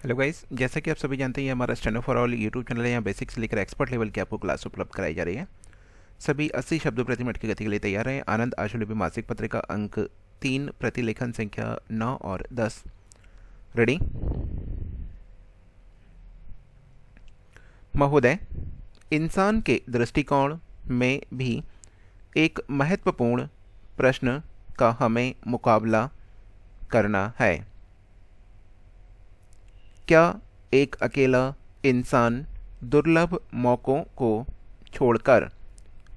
Hello guys, जैसा कि आप सभी जानते हैं ये हमारा stand for all YouTube channel है। यहाँ बेसिक से लेकर एक्सपर्ट लेवल की आपको क्लास उपलब्ध कराई जा रही है। सभी 80 शब्दों प्रति मिनट की गति के लिए तैयार हैं। आनंद आशुलिपि मासिक पत्रिका अंक 3 प्रतिलेखन संख्या 9 और 10। रेडी? महोदय, इंसान के दृष्टिकोण में भी एक महत्वपूर्ण प्रश्न का हमें मुकाबला करना है। क्या एक अकेला इंसान दुर्लभ मौक़ों को छोड़कर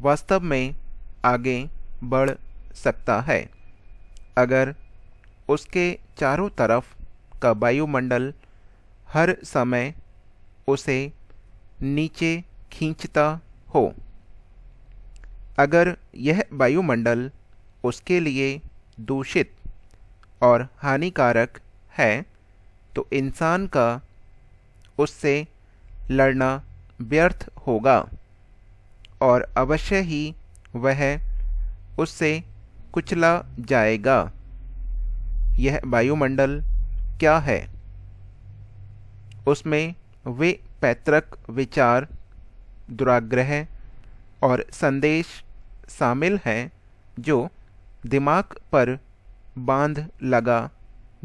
वास्तव में आगे बढ़ सकता है अगर उसके चारों तरफ का वायुमंडल हर समय उसे नीचे खींचता हो? अगर यह वायुमंडल उसके लिए दूषित और हानिकारक है तो इंसान का उससे लड़ना व्यर्थ होगा और अवश्य ही वह उससे कुचला जाएगा। यह वायुमंडल क्या है? उसमें वे पैतृक विचार, दुराग्रह और संदेश शामिल हैं जो दिमाग पर बांध लगा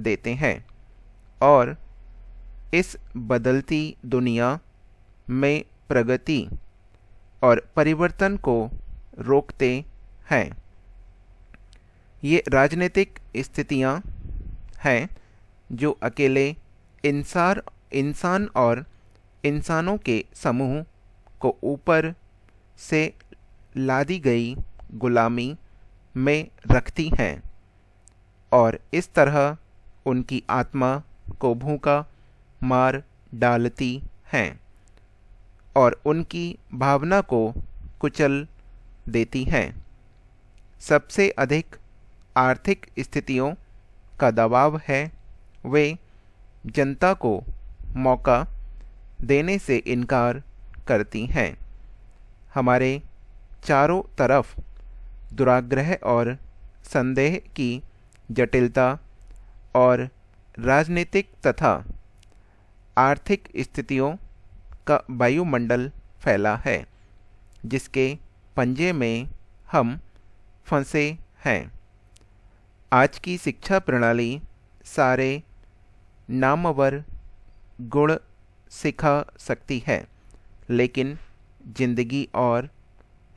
देते हैं और इस बदलती दुनिया में प्रगति और परिवर्तन को रोकते हैं। ये राजनीतिक स्थितियां हैं जो अकेले इंसान और इंसानों के समूह को ऊपर से लादी गई गुलामी में रखती हैं और इस तरह उनकी आत्मा को भूखा मार डालती हैं और उनकी भावना को कुचल देती हैं। सबसे अधिक आर्थिक स्थितियों का दबाव है। वे जनता को मौका देने से इनकार करती हैं। हमारे चारों तरफ दुराग्रह और संदेह की जटिलता और राजनीतिक तथा आर्थिक स्थितियों का वायुमंडल फैला है जिसके पंजे में हम फंसे हैं। आज की शिक्षा प्रणाली सारे नामवर गुण सिखा सकती है लेकिन जिंदगी और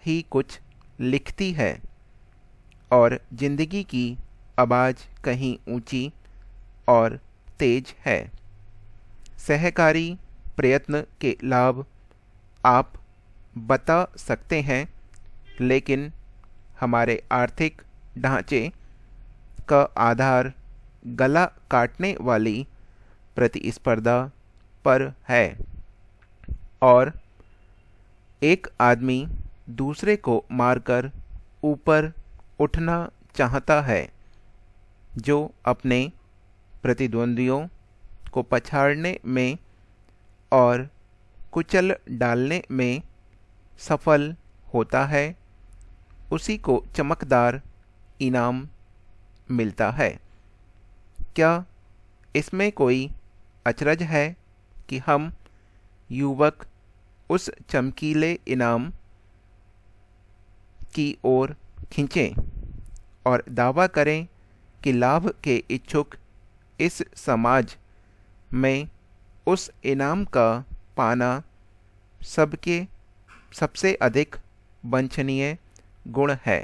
ही कुछ लिखती है और जिंदगी की आवाज़ कहीं ऊंची और तेज है। सहकारी प्रयत्न के लाभ आप बता सकते हैं लेकिन हमारे आर्थिक ढांचे का आधार गला काटने वाली प्रतिस्पर्धा पर है और एक आदमी दूसरे को मारकर ऊपर उठना चाहता है जो अपने प्रतिद्वंदियों को पछाड़ने में और कुचल डालने में सफल होता है उसी को चमकदार इनाम मिलता है। क्या इसमें कोई अचरज है कि हम युवक उस चमकीले इनाम की ओर खींचें और दावा करें कि लाभ के इच्छुक इस समाज में उस इनाम का पाना सबसे अधिक वांछनीय गुण है।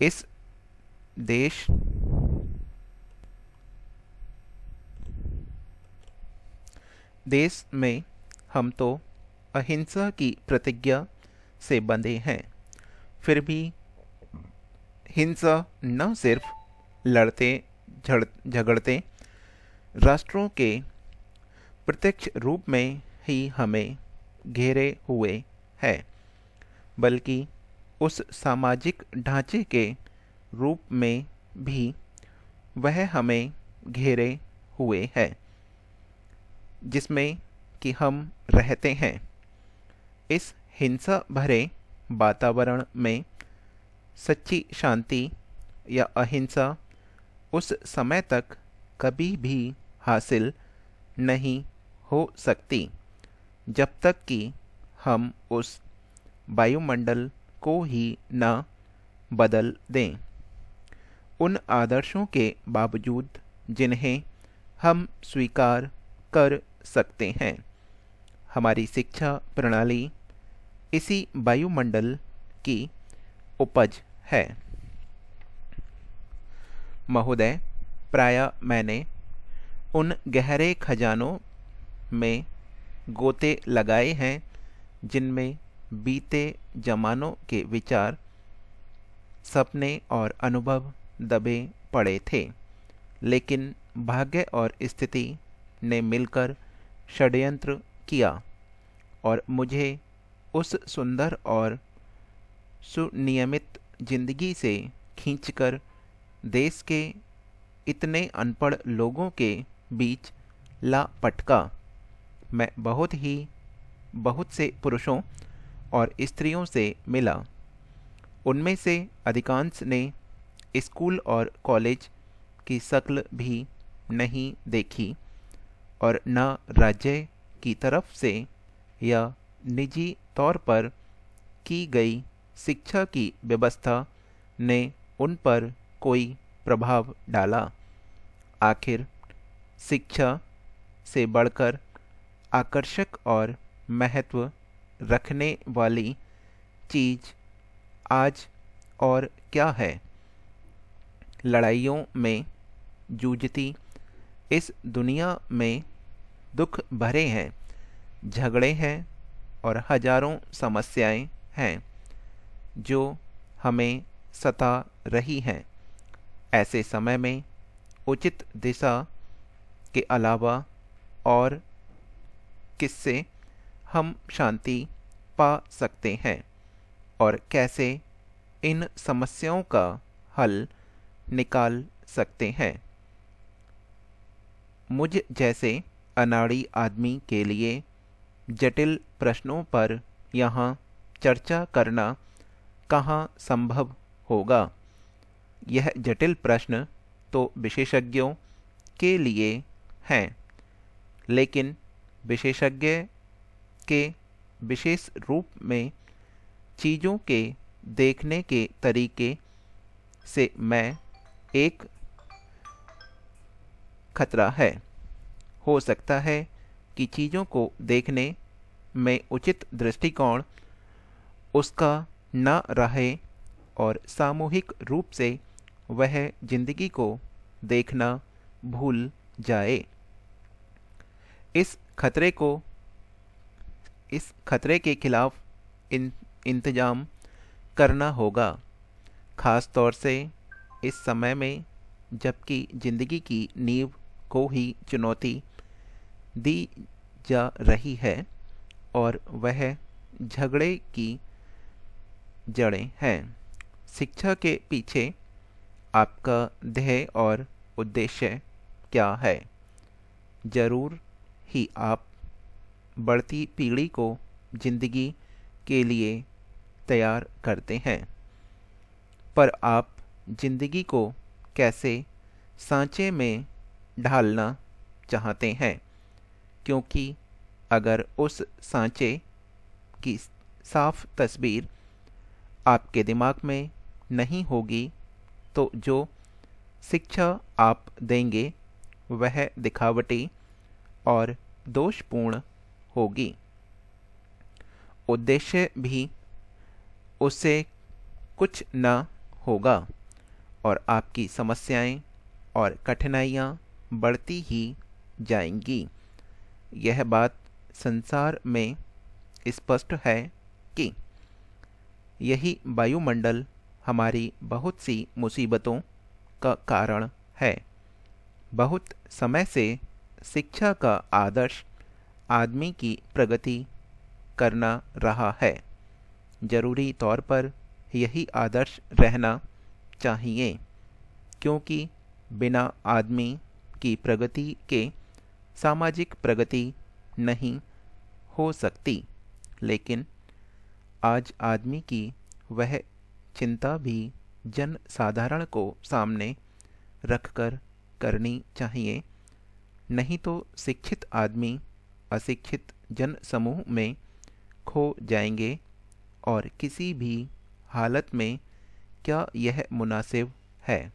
इस देश में हम तो अहिंसा की प्रतिज्ञा से बंधे हैं, फिर भी हिंसा न सिर्फ लड़ते झगड़ते राष्ट्रों के प्रत्यक्ष रूप में ही हमें घेरे हुए है बल्कि उस सामाजिक ढांचे के रूप में भी वह हमें घेरे हुए है जिसमें कि हम रहते हैं। इस हिंसा भरे वातावरण में सच्ची शांति या अहिंसा उस समय तक कभी भी हासिल नहीं हो सकती जब तक कि हम उस वायुमंडल को ही न बदल दें। उन आदर्शों के बावजूद जिन्हें हम स्वीकार कर सकते हैं, हमारी शिक्षा प्रणाली इसी वायुमंडल की उपज है। महोदय, प्रायः मैंने उन गहरे खजानों में गोते लगाए हैं जिनमें बीते जमानों के विचार, सपने और अनुभव दबे पड़े थे, लेकिन भाग्य और स्थिति ने मिलकर षड्यंत्र किया और मुझे उस सुंदर और सुनियमित जिंदगी से खींचकर देश के इतने अनपढ़ लोगों के बीच ला पटका। मैं बहुत से पुरुषों और स्त्रियों से मिला। उनमें से अधिकांश ने स्कूल और कॉलेज की शक्ल भी नहीं देखी और न राज्य की तरफ से या निजी तौर पर की गई शिक्षा की व्यवस्था ने उन पर कोई प्रभाव डाला। आखिर शिक्षा से बढ़कर आकर्षक और महत्व रखने वाली चीज आज और क्या है? लड़ाइयों में जूझती इस दुनिया में दुख भरे हैं, झगड़े हैं और हजारों समस्याएं हैं जो हमें सता रही हैं। ऐसे समय में उचित दिशा के अलावा और किससे हम शांति पा सकते हैं और कैसे इन समस्याओं का हल निकाल सकते हैं? मुझ जैसे अनाड़ी आदमी के लिए जटिल प्रश्नों पर यहाँ चर्चा करना कहाँ संभव होगा। यह जटिल प्रश्न तो विशेषज्ञों के लिए हैं, लेकिन विशेषज्ञ के विशेष रूप में चीज़ों के देखने के तरीके से मैं एक खतरा है। हो सकता है कि चीज़ों को देखने में उचित दृष्टिकोण उसका न रहे और सामूहिक रूप से वह जिंदगी को देखना भूल जाए। इस खतरे के खिलाफ इंतजाम करना होगा, खास तौर से इस समय में जबकि जिंदगी की नींव को ही चुनौती दी जा रही है और वह झगड़े की जड़ें हैं। शिक्षा के पीछे आपका ध्येय और उद्देश्य क्या है? जरूर ही आप बढ़ती पीढ़ी को जिंदगी के लिए तैयार करते हैं, पर आप जिंदगी को कैसे सांचे में ढालना चाहते हैं? क्योंकि अगर उस सांचे की साफ तस्वीर आपके दिमाग में नहीं होगी तो जो शिक्षा आप देंगे वह दिखावटी और दोषपूर्ण होगी। उद्देश्य भी उससे कुछ न होगा और आपकी समस्याएं और कठिनाइयां बढ़ती ही जाएंगी। यह बात संसार में स्पष्ट है कि यही वायुमंडल हमारी बहुत सी मुसीबतों का कारण है। बहुत समय से शिक्षा का आदर्श आदमी की प्रगति करना रहा है। जरूरी तौर पर यही आदर्श रहना चाहिए, क्योंकि बिना आदमी की प्रगति के सामाजिक प्रगति नहीं हो सकती। लेकिन आज आदमी की वह चिंता भी जन साधारण को सामने रखकर करनी चाहिए नहीं तो शिक्षित आदमी अशिक्षित जन समूह में खो जाएंगे, और किसी भी हालत में क्या यह मुनासिब है?